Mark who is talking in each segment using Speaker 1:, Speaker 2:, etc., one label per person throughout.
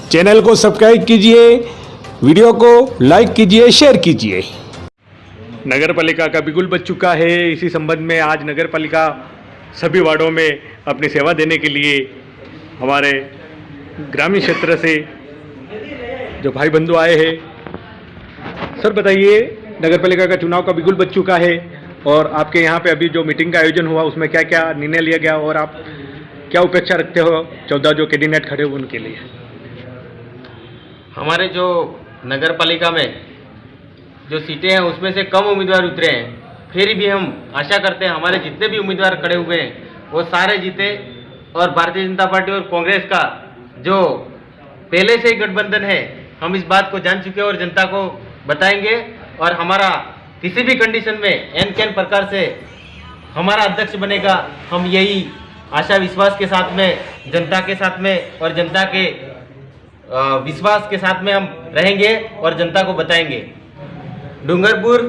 Speaker 1: Channel को subscribe कीजिए, video को लाइक कीजिए, शेयर कीजिए। नगर पालिका का बिगुल बज चुका है। इसी संबंध में आज नगर पालिका सभी वार्डों में अपनी सेवा देने के लिए हमारे ग्रामीण क्षेत्र से जो भाई बंधु आए हैं। सर बताइए, नगर पालिका का चुनाव का बिगुल बज चुका है और आपके यहाँ पे अभी जो मीटिंग का आयोजन हुआ उसमें क्या क्या निर्णय लिया गया और आप क्या अपेक्षा रखते हो 14 जो कैंडिडेट खड़े हुए उनके लिए?
Speaker 2: हमारे जो नगर पालिका में जो सीटें हैं उसमें से कम उम्मीदवार उतरे हैं, फिर भी हम आशा करते हैं हमारे जितने भी उम्मीदवार खड़े हुए हैं वो सारे जीते। और भारतीय जनता पार्टी और कांग्रेस का जो पहले से ही गठबंधन है, हम इस बात को जान चुके हैं और जनता को बताएंगे। और हमारा किसी भी कंडीशन में एन कैन प्रकार से हमारा अध्यक्ष बनेगा, हम यही आशा विश्वास के साथ में, जनता के साथ में और जनता के विश्वास के साथ में हम रहेंगे और जनता को बताएंगे। डूंगरपुर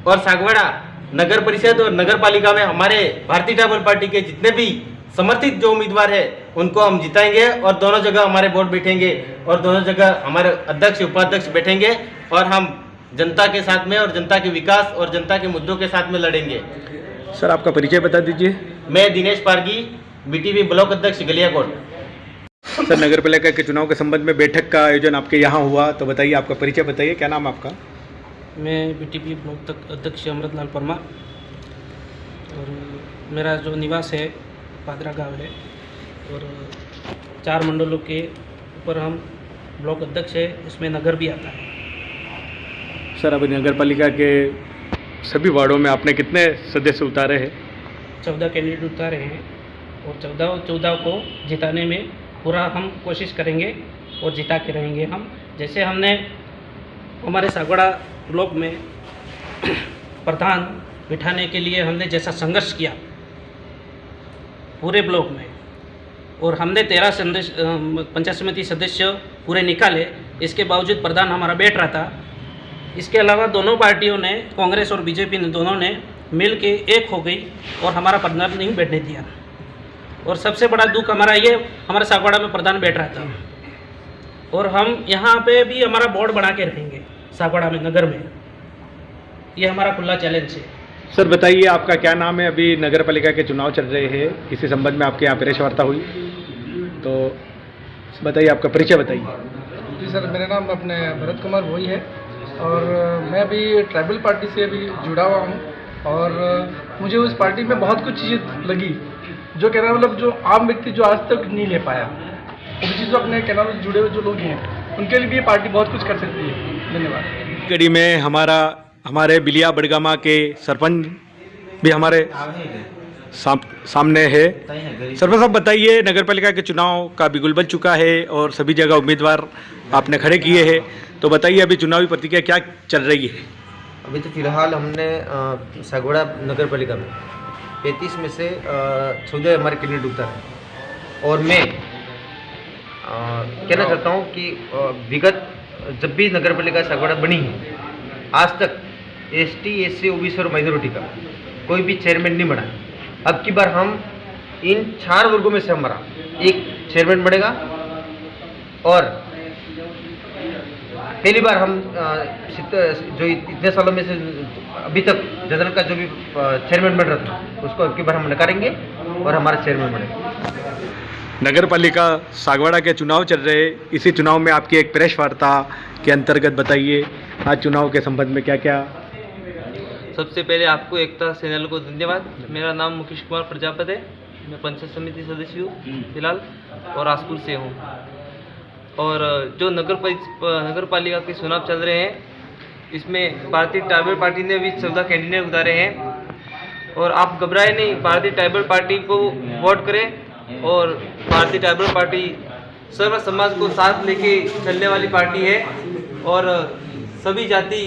Speaker 2: और सागवाड़ा नगर परिषद और नगर पालिका में हमारे भारतीय ट्राइबल पार्टी के जितने भी समर्थित जो उम्मीदवार है उनको हम जिताएंगे और दोनों जगह हमारे बोर्ड बैठेंगे और दोनों जगह हमारे अध्यक्ष उपाध्यक्ष बैठेंगे और हम जनता के साथ में और जनता के विकास और जनता के मुद्दों के साथ में लड़ेंगे।
Speaker 1: सर आपका परिचय बता दीजिए।
Speaker 2: मैं दिनेश पारगी, बीटीपी ब्लॉक अध्यक्ष गलियाकोट।
Speaker 1: सर नगर पालिका के चुनाव के संबंध में बैठक का आयोजन आपके यहाँ हुआ, तो बताइए आपका परिचय बताइए, क्या नाम आपका?
Speaker 3: मैं बीटीपी ब्लॉक अध्यक्ष अमृतलाल परमार और मेरा जो निवास है पादरा गांव है और 4 मंडलों के ऊपर हम ब्लॉक अध्यक्ष है, इसमें नगर भी आता है।
Speaker 1: सर अभी नगर पालिका के सभी वार्डों में आपने कितने सदस्य उतारे हैं?
Speaker 3: 14 कैंडिडेट उतारे हैं और 14 को जिताने में पूरा हम कोशिश करेंगे और जिता के रहेंगे हम। जैसे हमने हमारे सागवाड़ा ब्लॉक में प्रधान बिठाने के लिए हमने जैसा संघर्ष किया पूरे ब्लॉक में और हमने 13 पंचायत समिति सदस्य पूरे निकाले, इसके बावजूद प्रधान हमारा बैठ रहा था। इसके अलावा दोनों पार्टियों ने, कांग्रेस और बीजेपी ने, दोनों ने मिल के एक हो गई और हमारा प्रधान नहीं बैठने दिया। और सबसे बड़ा दुख हमारा ये, हमारे सागवाड़ा में प्रधान बैठ रहा था और हम यहाँ पे भी हमारा बोर्ड बना के रहेंगे सागवाड़ा में, नगर में। ये हमारा खुला चैलेंज है।
Speaker 1: सर बताइए आपका क्या नाम है? अभी नगर पालिका के चुनाव चल रहे हैं, इसी संबंध में आपके यहाँ प्रेस वार्ता हुई, तो बताइए आपका परिचय बताइए।
Speaker 4: जी सर, मेरा नाम अपने भरत कुमार भोई है और मैं अभी ट्राइबल पार्टी से अभी जुड़ा हुआ हूँ और मुझे उस पार्टी में बहुत कुछ चीज़ें लगी जो कहना मतलब जो आम व्यक्ति जो आज तक नहीं ले पाया, वो चीज़ अपने कैनाल से जुड़े हुए जो लोग हैं उनके लिए भी ये पार्टी बहुत कुछ कर सकती है। धन्यवाद।
Speaker 1: कड़ी में हमारे बिलिया बड़गामा के सरपंच भी हमारे सामने है। सरपंच साहब बताइए, नगर पालिका के चुनाव का बिगुल बज चुका है और सभी जगह उम्मीदवार आपने खड़े किए हैं, तो बताइए अभी चुनावी प्रतिक्रिया क्या चल रही है?
Speaker 5: अभी तो फिलहाल हमने सागवाड़ा नगर पालिका में 35 में से 14 हमारे कैंडिडेट उतारे और मैं कहना चाहता हूँ कि विगत जब भी नगर पालिका सागवाड़ा बनी है, आज तक ST, SC, OBC और माइनॉरिटी का कोई भी चेयरमैन नहीं बना। अब की बार हम इन 4 वर्गों में से हमारा एक चेयरमैन बनेगा और पहली बार हम जो इतने सालों में से अभी तक जनरल का जो भी चेयरमैन बन रहा था उसको अब की बार हम नकारेंगे और हमारा चेयरमैन बनेगा।
Speaker 1: नगर पालिका सागवाड़ा के चुनाव चल रहे, इसी चुनाव में आपकी एक प्रेस वार्ता के अंतर्गत बताइए आज चुनाव के संबंध में क्या क्या?
Speaker 6: सबसे पहले आपको एकता चैनल को धन्यवाद। मेरा नाम मुकेश कुमार प्रजापति है, मैं पंचायत समिति सदस्य हूँ फिलहाल और आसपुर से हूँ। और जो नगर पालिका के चुनाव चल रहे हैं, इसमें भारतीय ट्राइबल पार्टी ने भी 14 कैंडिडेट उतारे हैं और आप घबराए नहीं, भारतीय ट्राइबल पार्टी को वोट करें। और भारतीय ट्राइबल पार्टी सर्व समाज को साथ लेके चलने वाली पार्टी है और सभी जाति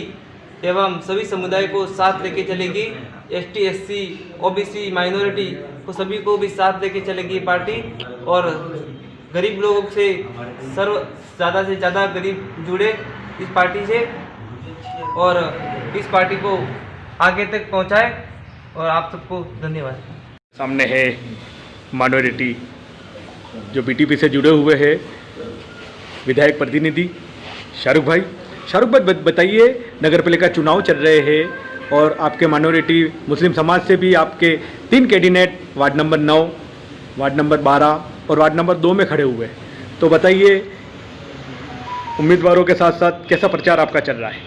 Speaker 6: एवं सभी समुदाय को साथ लेके चलेगी। ST, SC, OBC, माइनॉरिटी को सभी को भी साथ लेके चलेगी पार्टी और गरीब लोगों से ज़्यादा से ज़्यादा गरीब जुड़े इस पार्टी से और इस पार्टी को आगे तक पहुंचाए। और आप सबको धन्यवाद।
Speaker 1: सामने है माइनॉरिटी जो BTP से जुड़े हुए हैं, विधायक प्रतिनिधि शाहरुख भाई। शाहरुख भाई बताइए, नगर पालिका चुनाव चल रहे हैं और आपके माइनॉरिटी मुस्लिम समाज से भी आपके 3 candidate ward number 9, ward number 12 और वार्ड नंबर 2 में खड़े हुए हैं, तो बताइए उम्मीदवारों के साथ साथ कैसा प्रचार आपका चल रहा है?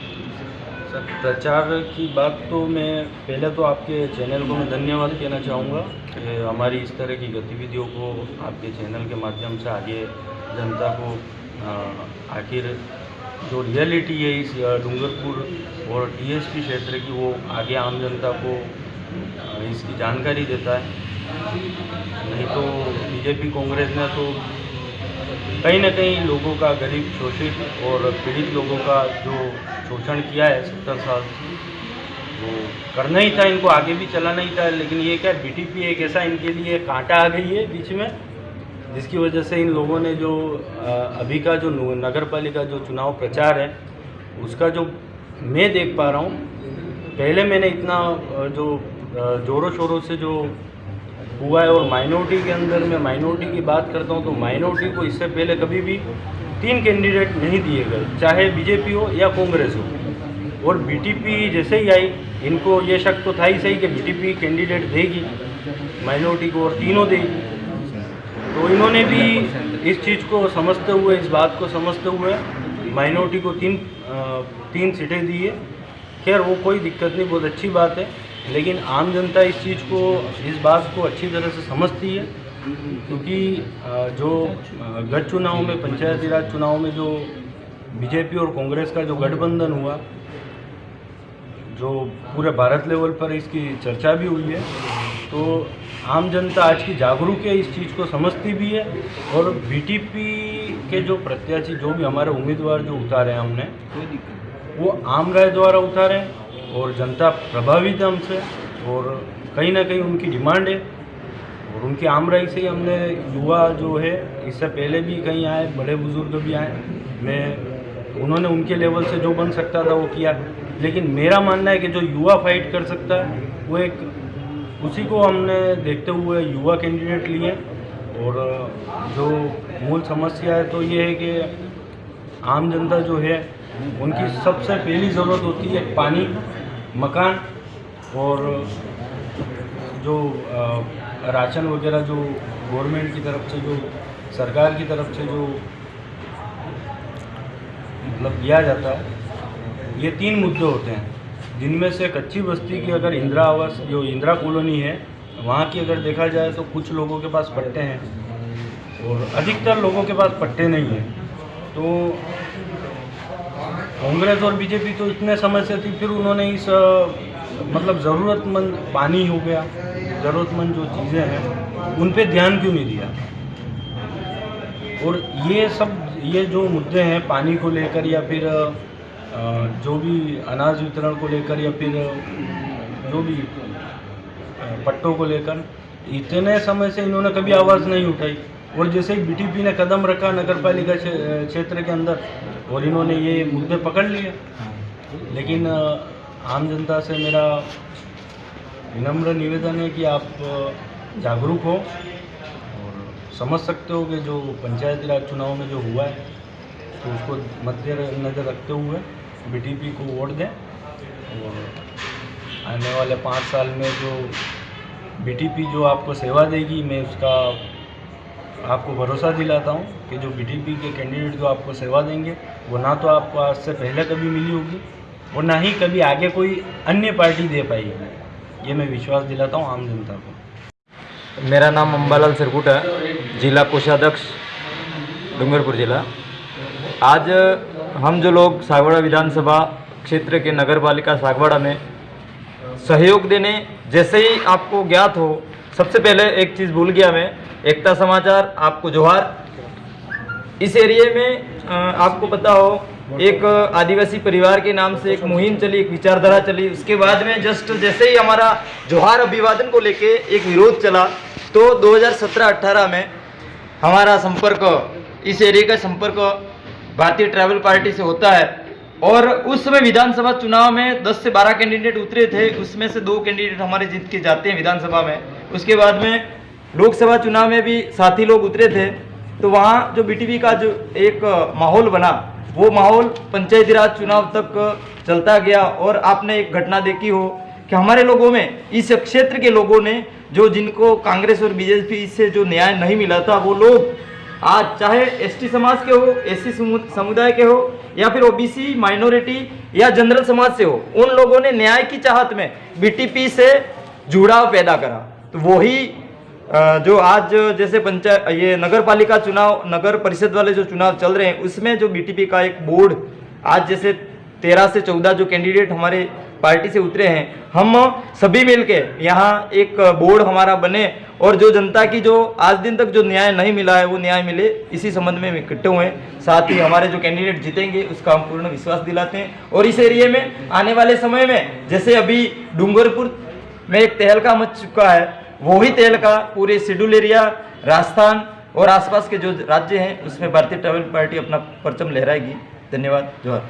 Speaker 7: सर, प्रचार की बात तो मैं पहले तो आपके चैनल को मैं धन्यवाद कहना चाहूँगा कि हमारी इस तरह की गतिविधियों को आपके चैनल के माध्यम से आगे जनता को आखिर जो रियलिटी है इस डूंगरपुर और टीएसपी क्षेत्र की, वो आगे आम जनता को इसकी जानकारी देता है। नहीं तो बीजेपी कांग्रेस ने तो कहीं ना कहीं लोगों का, गरीब शोषित और पीड़ित लोगों का जो शोषण किया है 70 साल, वो करना ही था, इनको आगे भी चलाना ही था। लेकिन ये क्या, बीटीपी एक ऐसा इनके लिए कांटा आ गई है बीच में, जिसकी वजह से इन लोगों ने जो अभी का जो नगर पालिका जो चुनाव प्रचार है उसका जो मैं देख पा रहा हूँ, पहले मैंने इतना जो ज़ोरों शोरों से जो हुआ है, और माइनॉरिटी के अंदर मैं माइनॉरिटी की बात करता हूँ तो माइनॉरिटी को इससे पहले कभी भी 3 कैंडिडेट नहीं दिए गए, चाहे बीजेपी हो या कांग्रेस हो। और बीटीपी जैसे ही आई, इनको ये शक तो था ही सही कि बीटीपी कैंडिडेट देगी माइनॉरिटी को और तीनों देगी, तो इन्होंने भी इस चीज़ को समझते हुए, इस बात को समझते हुए माइनॉरिटी को 3 सीटें दी है। खैर वो कोई दिक्कत नहीं, बहुत अच्छी बात है, लेकिन आम जनता इस चीज़ को, इस बात को अच्छी तरह से समझती है, क्योंकि जो गत चुनाव में, पंचायती राज चुनाव में जो बीजेपी और कांग्रेस का जो गठबंधन हुआ, जो पूरे भारत लेवल पर इसकी चर्चा भी हुई है, तो आम जनता आज की जागरूक है, इस चीज़ को समझती भी है। और बीटीपी के जो प्रत्याशी, जो भी हमारे उम्मीदवार जो उतारे हैं हमने, वो आम राय द्वारा उतारे और जनता प्रभावित है हमसे, और कहीं ना कहीं उनकी डिमांड है, और उनकी आम राय से ही हमने युवा जो है, इससे पहले भी कहीं आए, बड़े बुजुर्ग भी आए, उन्होंने उनके लेवल से जो बन सकता था वो किया। लेकिन मेरा मानना है कि जो युवा फाइट कर सकता है वो एक, उसी को हमने देखते हुए युवा कैंडिडेट लिए। और जो मूल समस्या है तो ये है कि आम जनता जो है, उनकी सबसे पहली ज़रूरत होती है पानी, मकान, और जो राशन वगैरह जो गवर्नमेंट की तरफ से, जो सरकार की तरफ से जो मतलब दिया जाता है। ये 3 मुद्दे होते हैं, जिनमें से कच्ची बस्ती की अगर इंदिरा आवास, जो इंदिरा कॉलोनी है, वहाँ की अगर देखा जाए तो कुछ लोगों के पास पट्टे हैं और अधिकतर लोगों के पास पट्टे नहीं हैं। तो कांग्रेस और बीजेपी तो इतने समय से थी, फिर उन्होंने इस मतलब ज़रूरतमंद पानी हो गया, ज़रूरतमंद जो चीज़ें हैं उन पे ध्यान क्यों नहीं दिया। और ये सब, ये जो मुद्दे हैं पानी को लेकर, या फिर जो भी अनाज वितरण को लेकर, या फिर जो भी पट्टों को लेकर, इतने समय से इन्होंने कभी आवाज़ नहीं उठाई। और जैसे ही बीटीपी ने कदम रखा नगर पालिका क्षेत्र के अंदर, और इन्होंने ये मुद्दे पकड़ लिए। लेकिन आम जनता से मेरा विनम्र निवेदन है कि आप जागरूक हो और समझ सकते हो कि जो पंचायती राज चुनाव में जो हुआ है, तो उसको मद्देनज़र रखते हुए बीटीपी को वोट दें। और आने वाले 5 साल में जो बीटीपी जो आपको सेवा देगी, मैं उसका आपको भरोसा दिलाता हूँ कि जो बीटीपी के कैंडिडेट जो आपको सेवा देंगे, वो ना तो आपको आज से पहले कभी मिली होगी और ना ही कभी आगे कोई अन्य पार्टी दे पाएगी। ये मैं विश्वास दिलाता हूँ आम जनता को।
Speaker 8: मेरा नाम अंबालाल सरकुट है, जिला कोषाध्यक्ष डूंगरपुर जिला। आज हम जो लोग सागवाड़ा विधानसभा क्षेत्र के नगर पालिका सागवाड़ा में सहयोग देने, जैसे ही आपको ज्ञात हो, सबसे पहले एक चीज़ भूल गया मैं, एकता समाचार आपको जोहार। इस एरिए में आपको पता हो, एक आदिवासी परिवार के नाम से एक मुहिम चली, एक विचारधारा चली। उसके बाद में जस्ट जैसे ही हमारा जोहार अभिवादन को लेके एक विरोध चला, तो 2017-18 में हमारा संपर्क, इस एरिया का संपर्क भारतीय ट्राइबल पार्टी से होता है। और उस समय विधानसभा चुनाव में 10 से 12 कैंडिडेट उतरे थे, उसमें से 2 कैंडिडेट हमारे जीत के जाते हैं विधानसभा में। उसके बाद में लोकसभा चुनाव में भी साथी लोग उतरे थे, तो वहाँ जो बीटीपी का जो एक माहौल बना, वो माहौल पंचायती राज चुनाव तक चलता गया। और आपने एक घटना देखी हो कि हमारे लोगों में, इस क्षेत्र के लोगों ने, जो जिनको कांग्रेस और बीजेपी से जो न्याय नहीं मिला था, वो लोग आज चाहे एसटी समाज के हो, एससी समुदाय के हो, या फिर ओबीसी माइनॉरिटी या जनरल समाज से हो, उन लोगों ने न्याय की चाहत में बीटीपी से जुड़ाव पैदा करा। तो वही जो आज जैसे पंचायत ये नगर पालिका चुनाव, नगर परिषद वाले जो चुनाव चल रहे हैं, उसमें जो बीटीपी का एक बोर्ड आज जैसे 13 से 14 जो कैंडिडेट हमारे पार्टी से उतरे हैं, हम सभी मिलके यहाँ एक बोर्ड हमारा बने और जो जनता की जो आज दिन तक जो न्याय नहीं मिला है, वो न्याय मिले, इसी संबंध में इकट्ठे हुए हैं। साथ ही हमारे जो कैंडिडेट जीतेंगे उसका हम पूर्ण विश्वास दिलाते हैं। और इस एरिए में आने वाले समय में, जैसे अभी डूंगरपुर में एक तहलका मच चुका है, वही तहलका पूरे शेड्यूल एरिया, राजस्थान और आसपास के जो राज्य हैं, उसमें भारतीय ट्राइबल पार्टी अपना परचम लहराएगी। धन्यवाद। जोहार।